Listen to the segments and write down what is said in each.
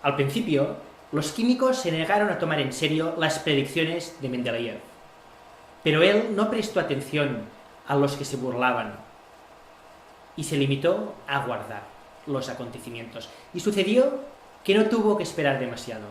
Al principio, los químicos se negaron a tomar en serio las predicciones de Mendeleev, pero él no prestó atención a los que se burlaban y se limitó a guardar los acontecimientos. Y sucedió que no tuvo que esperar demasiado.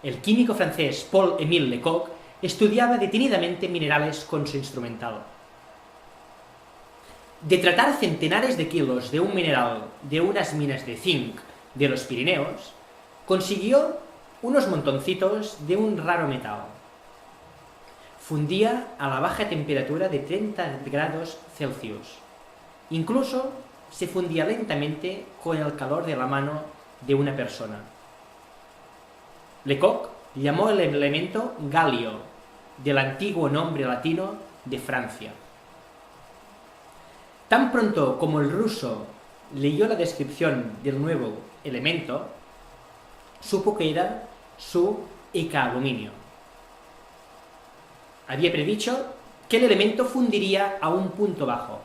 El químico francés Paul-Émile Lecoq estudiaba detenidamente minerales con su instrumental. De tratar centenares de kilos de un mineral de unas minas de zinc de los Pirineos, consiguió unos montoncitos de un raro metal. Fundía a la baja temperatura de 30 grados Celsius. Incluso se fundía lentamente con el calor de la mano de una persona. Lecoq llamó el elemento galio, del antiguo nombre latino de Francia. Tan pronto como el ruso leyó la descripción del nuevo elemento, supo que era su eka-aluminio. Había predicho que el elemento fundiría a un punto bajo.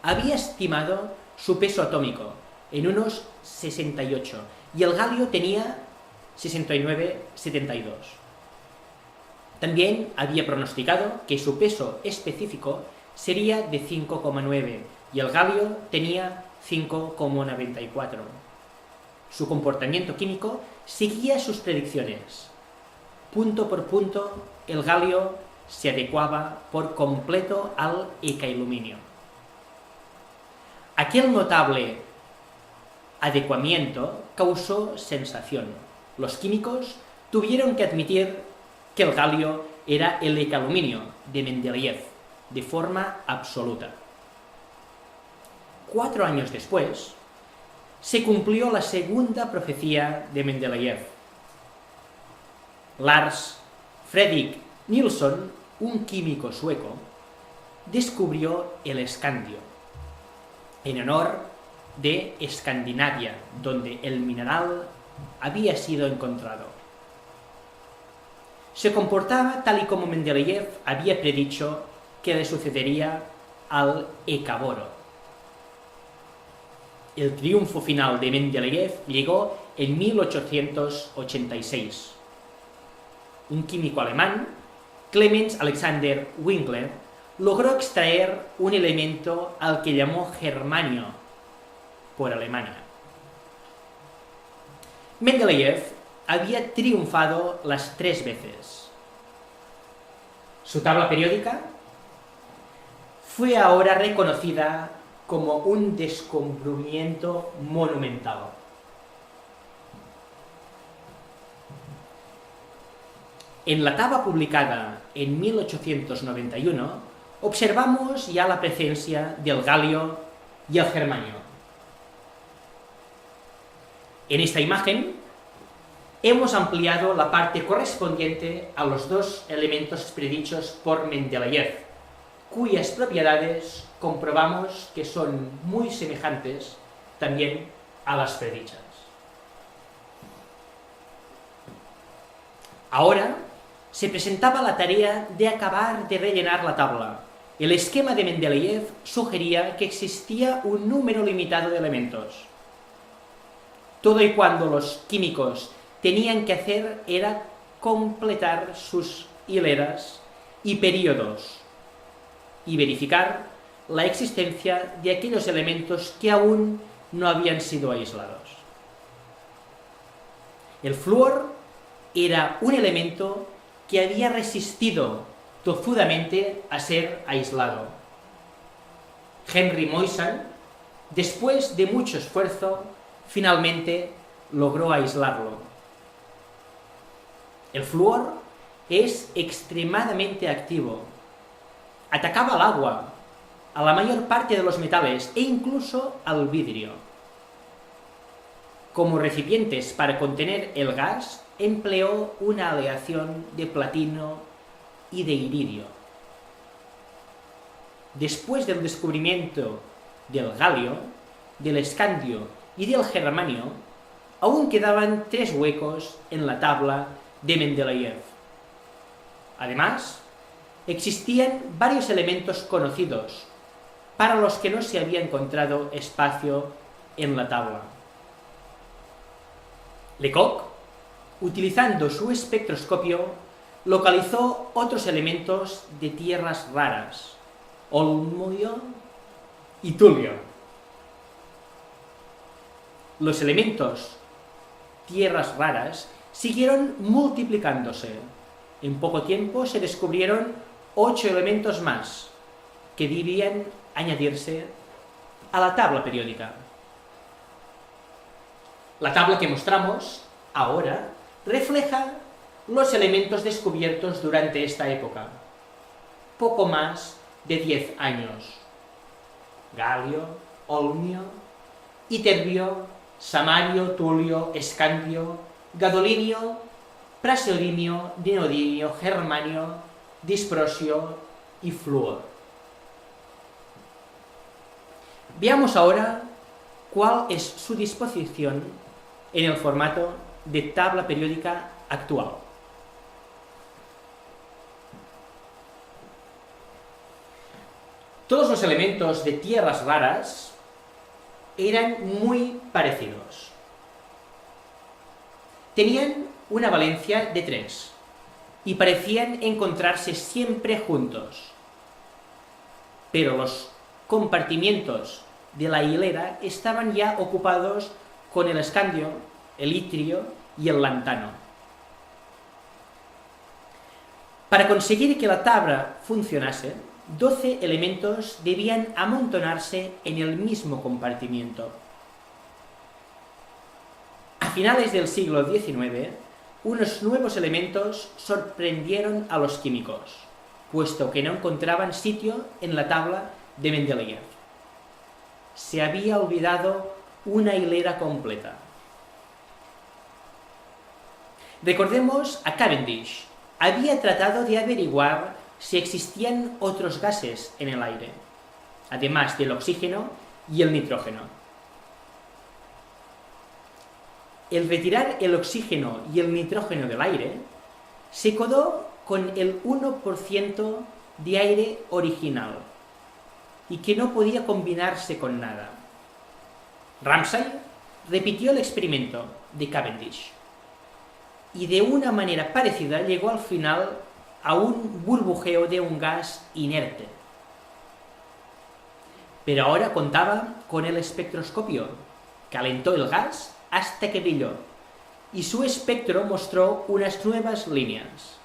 Había estimado su peso atómico en unos 68 y el galio tenía 69,72. También había pronosticado que su peso específico sería de 5,9 y el galio tenía 5,94. Su comportamiento químico seguía sus predicciones. Punto por punto, el galio se adecuaba por completo al eka-aluminio. Aquel notable adecuamiento causó sensación. Los químicos tuvieron que admitir que el galio era el eka-aluminio de Mendeleev, de forma absoluta. 4 años después, se cumplió la segunda profecía de Mendeleev. Lars Fredrik Nilsson, un químico sueco, descubrió el escandio, en honor de Escandinavia, donde el mineral había sido encontrado. Se comportaba tal y como Mendeleev había predicho que le sucedería al eka-boro. El triunfo final de Mendeleev llegó en 1886. Un químico alemán, Clemens Alexander Winkler, logró extraer un elemento al que llamó germanio, por Alemania. Mendeleev había triunfado las 3 veces. Su tabla periódica fue ahora reconocida como un descubrimiento monumental. En la tabla publicada en 1891 observamos ya la presencia del galio y el germanio. En esta imagen hemos ampliado la parte correspondiente a los 2 elementos predichos por Mendeleev, cuyas propiedades comprobamos que son muy semejantes también a las predichas. Ahora se presentaba la tarea de acabar de rellenar la tabla. El esquema de Mendeleev sugería que existía un número limitado de elementos. Todo y cuando los químicos tenían que hacer era completar sus hileras y períodos y verificar la existencia de aquellos elementos que aún no habían sido aislados. El flúor era un elemento que había resistido tozudamente a ser aislado. Henry Moissan, después de mucho esfuerzo, finalmente logró aislarlo. El flúor es extremadamente activo. Atacaba al agua, a la mayor parte de los metales e incluso al vidrio. Como recipientes para contener el gas, empleó una aleación de platino y de iridio. Después del descubrimiento del galio, del escandio y del germanio, aún quedaban 3 huecos en la tabla de Mendeleev. Además, existían varios elementos conocidos para los que no se había encontrado espacio en la tabla. Lecoq, utilizando su espectroscopio, localizó otros elementos de tierras raras, olmio y tulio. Los elementos tierras raras siguieron multiplicándose. En poco tiempo se descubrieron 8 elementos más que debían añadirse a la tabla periódica. La tabla que mostramos ahora refleja los elementos descubiertos durante esta época, poco más de 10 años. Galio, olmio, iterbio, samario, tulio, escandio, gadolinio, praseodimio, neodimio, germanio, disprosio y flúor. Veamos ahora cuál es su disposición en el formato de tabla periódica actual. Todos los elementos de tierras raras eran muy parecidos. Tenían una valencia de 3 y parecían encontrarse siempre juntos. Pero los compartimientos de la hilera estaban ya ocupados con el escandio, el itrio y el lantano. Para conseguir que la tabla funcionase, 12 elementos debían amontonarse en el mismo compartimiento. A finales del siglo XIX, unos nuevos elementos sorprendieron a los químicos, puesto que no encontraban sitio en la tabla de Mendeleev. Se había olvidado una hilera completa. Recordemos a Cavendish. Había tratado de averiguar si existían otros gases en el aire, además del oxígeno y el nitrógeno. El retirar el oxígeno y el nitrógeno del aire se quedó con el 1% de aire original y que no podía combinarse con nada. Ramsay repitió el experimento de Cavendish y de una manera parecida llegó al final a un burbujeo de un gas inerte. Pero ahora contaba con el espectroscopio. Calentó el gas hasta que brilló y su espectro mostró unas nuevas líneas.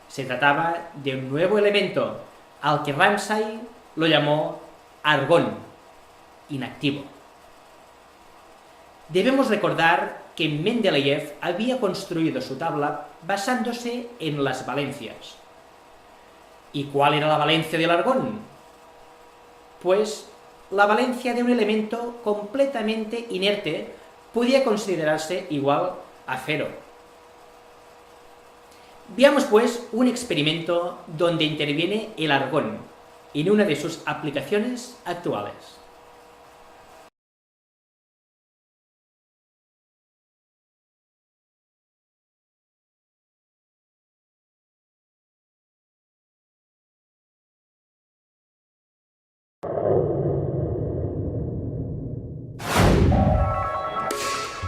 Se trataba de un nuevo elemento al que Ramsay lo llamó argón, inactivo. Debemos recordar que Mendeleev había construido su tabla basándose en las valencias. ¿Y cuál era la valencia del argón? Pues la valencia de un elemento completamente inerte podía considerarse igual a 0. Veamos pues un experimento donde interviene el argón en una de sus aplicaciones actuales.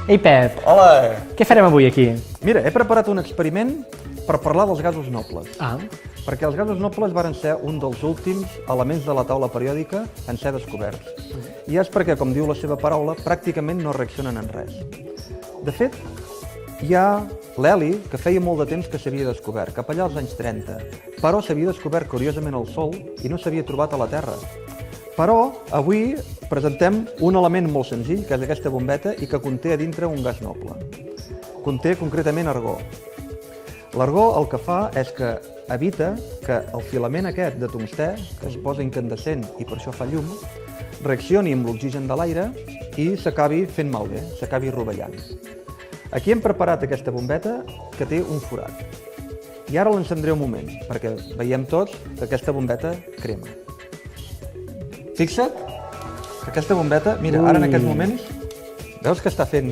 Ei, Pep, Hola! què farem avui aquí? Mira, he preparat un experiment per parlar dels gasos nobles. Ah, Perquè els gasos nobles varen ser un dels últims elements de la taula periòdica en ser descoberts. I és perquè, com diu la seva paraula, pràcticament no reaccionen en res. De fet, hi ha l'heli, que feia molt de temps que s'havia descobert, cap allà als anys 30, però s'havia descobert curiosament al Sol i no s'havia trobat a la Terra. Però avui presentem un element molt senzill, que és aquesta bombeta, i que conté a dintre un gas noble. Conté concretament argó. L'argó el que fa és que evita que el filament aquest de tungstè, que es posa incandescent i per això fa llum, reaccioni amb l'oxigen de l'aire i s'acabi fent malbé, s'acabi rovellant. Aquí hem preparat aquesta bombeta que té un forat. I ara l'encendré un moment, perquè veiem tots que aquesta bombeta crema. Fixa't que aquesta bombeta, mira, ara en aquests moments, veus que està fent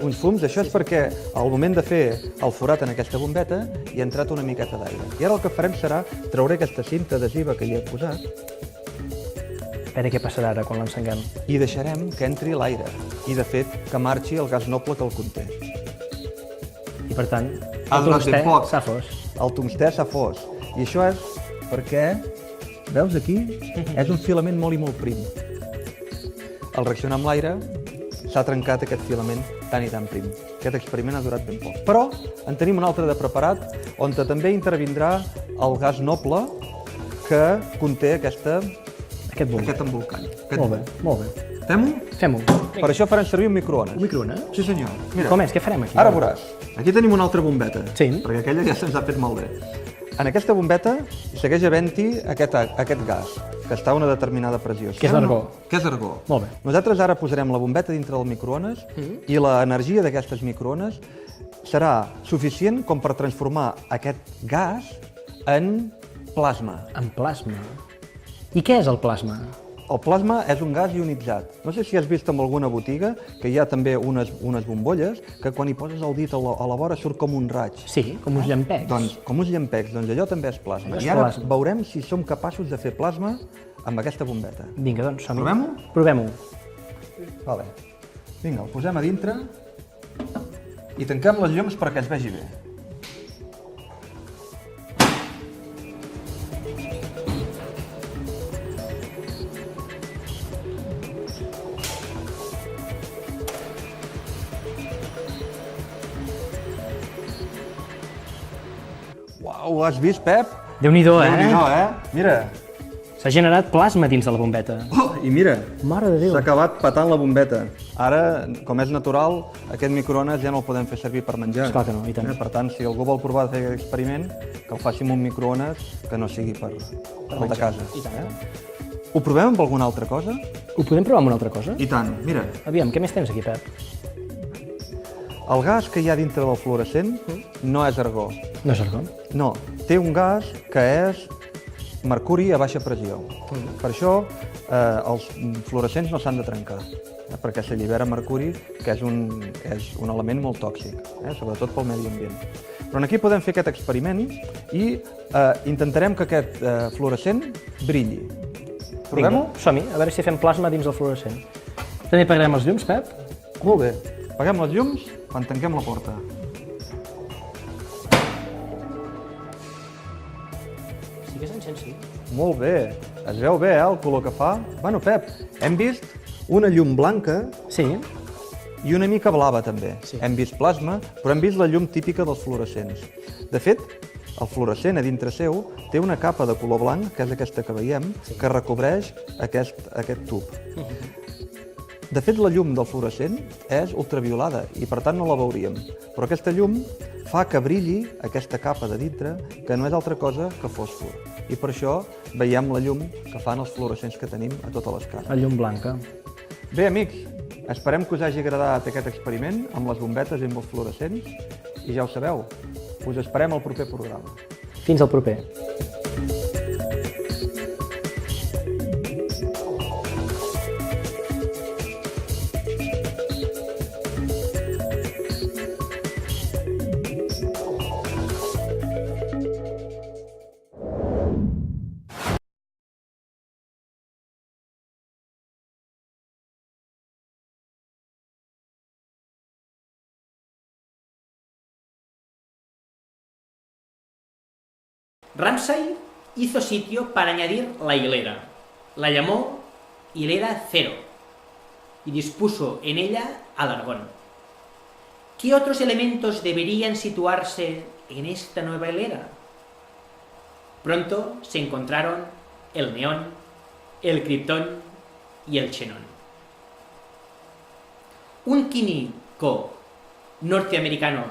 uns fums? Això és perquè al moment de fer el forat en aquesta bombeta hi ha entrat una miqueta d'aire. I ara el que farem serà treure aquesta cinta adhesiva que hi he posat a veure què passarà ara quan l'encenguem. i deixarem que entri l'aire i, de fet, que marxi el gas noble que el conté. Per tant, Ha el durat tungstè ben poc. s'ha fos. El tungstè s'ha fos. I això és perquè, veus aquí, és un filament molt i molt prim. Al reaccionar amb l'aire s'ha trencat aquest filament tan i tan prim. Aquest experiment ha durat ben poc. Però en tenim un altre de preparat on també intervindrà el gas noble que conté aquest embolcall. Molt bé, molt bé. Fem-ho? Fem-ho. Per això farem servir un microones. Un microones? Sí, senyor. Mira, Com és? Què farem aquí? ara veuràs. Aquí tenim una altra bombeta. Sí. Perquè aquella ja se'ns ha fet malbé. En aquesta bombeta segueix havent-hi aquest gas, que està a una determinada pressió. Que és l'argó. Que és argó. Molt bé. Nosaltres ara posarem la bombeta dintre del microones i l'energia d'aquestes microones serà suficient com per transformar aquest gas en plasma. En plasma. I què és el plasma? El plasma és un gas ionitzat. No sé si has vist en alguna botiga que hi ha també unes bombolles que quan hi poses el dit a la vora surt com un raig. Sí, com uns llampecs. Doncs, com uns llampecs, doncs allò també és plasma. És I ara plasma. veurem si som capaços de fer plasma amb aquesta bombeta. Vinga, doncs, som-hi. Provem-ho? Provem-ho. Vale. Vinga, el posem a dintre i tanquem les llums perquè es vegi bé. Uau, has vist, Pep? Déu-n'hi-do, Déu-n'hi-do, eh? Mira. S'ha generat plasma dins de la bombeta. Oh, i mira, Mare de Déu. s'ha acabat patant la bombeta. Ara, com és natural, aquest microones ja no el podem fer servir per menjar. Esclar que no, i tant. Per tant, si algú vol provar de fer aquest experiment, que el faci amb un microones que no sigui per el de casa. I tant. Ho provem amb alguna altra cosa? Ho podem provar amb una altra cosa? I tant, mira. Aviam, què més tens aquí, Pep? El gas que hi ha dintre del fluorescent no és argó. No és argó? No, té un gas que és mercuri a baixa pressió. Per això els fluorescents no s'han de trencar, perquè s'allibera mercuri, que és un element molt tòxic, sobretot pel medi ambient. Però aquí podem fer aquest experiment i intentarem que aquest fluorescent brilli. Provem-ho? Vinga, som-hi, a veure si fem plasma dins el fluorescent. També apagarem els llums, Pep? Molt bé. Apaguem les llums quan tanquem la porta. Sí que s'encén, sí. Molt bé. Es veu bé, el color que fa. Bueno, Pep, hem vist una llum blanca Sí, i una mica blava, també. Sí. Hem vist plasma, però hem vist la llum típica dels fluorescents. De fet, el fluorescent a dintre seu té una capa de color blanc, que és aquesta que veiem, que recobreix aquest tub. De fet, la llum del fluorescent és ultraviolada i, per tant, no la veuríem. Però aquesta llum fa que brilli aquesta capa de dintre, que no és altra cosa que fòsfor. I per això veiem la llum que fan els fluorescents que tenim a totes les cases. la llum blanca. Bé, amics, esperem que us hagi agradat aquest experiment amb les bombetes i amb els fluorescents. I ja ho sabeu, us esperem al proper programa. Fins al proper. Ramsay hizo sitio para añadir la hilera. La llamó hilera 0 y dispuso en ella al argón. ¿Qué otros elementos deberían situarse en esta nueva hilera? Pronto se encontraron el neón, el criptón y el xenón. Un químico norteamericano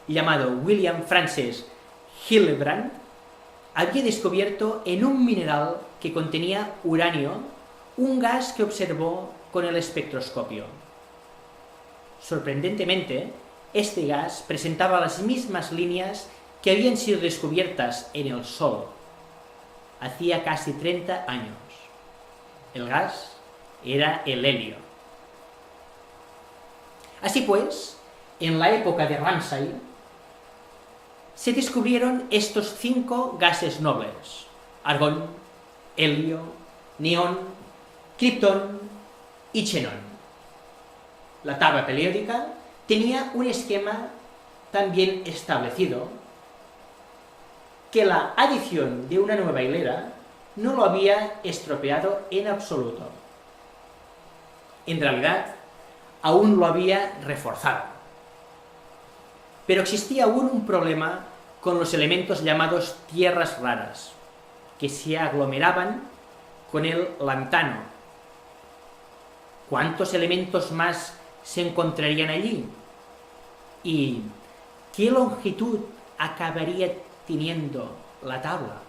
llamado William Francis Hildebrand había descubierto en un mineral que contenía uranio un gas que observó con el espectroscopio. Sorprendentemente, este gas presentaba las mismas líneas que habían sido descubiertas en el Sol hacía casi 30 años. El gas era el helio. Así pues, en la época de Ramsay, se descubrieron estos 5 gases nobles: argón, helio, neón, criptón y xenón. La tabla periódica tenía un esquema también establecido que la adición de una nueva hilera no lo había estropeado en absoluto. En realidad, aún lo había reforzado. Pero existía aún un problema con los elementos llamados tierras raras, que se aglomeraban con el lantano. ¿Cuántos elementos más se encontrarían allí? ¿Y qué longitud acabaría teniendo la tabla?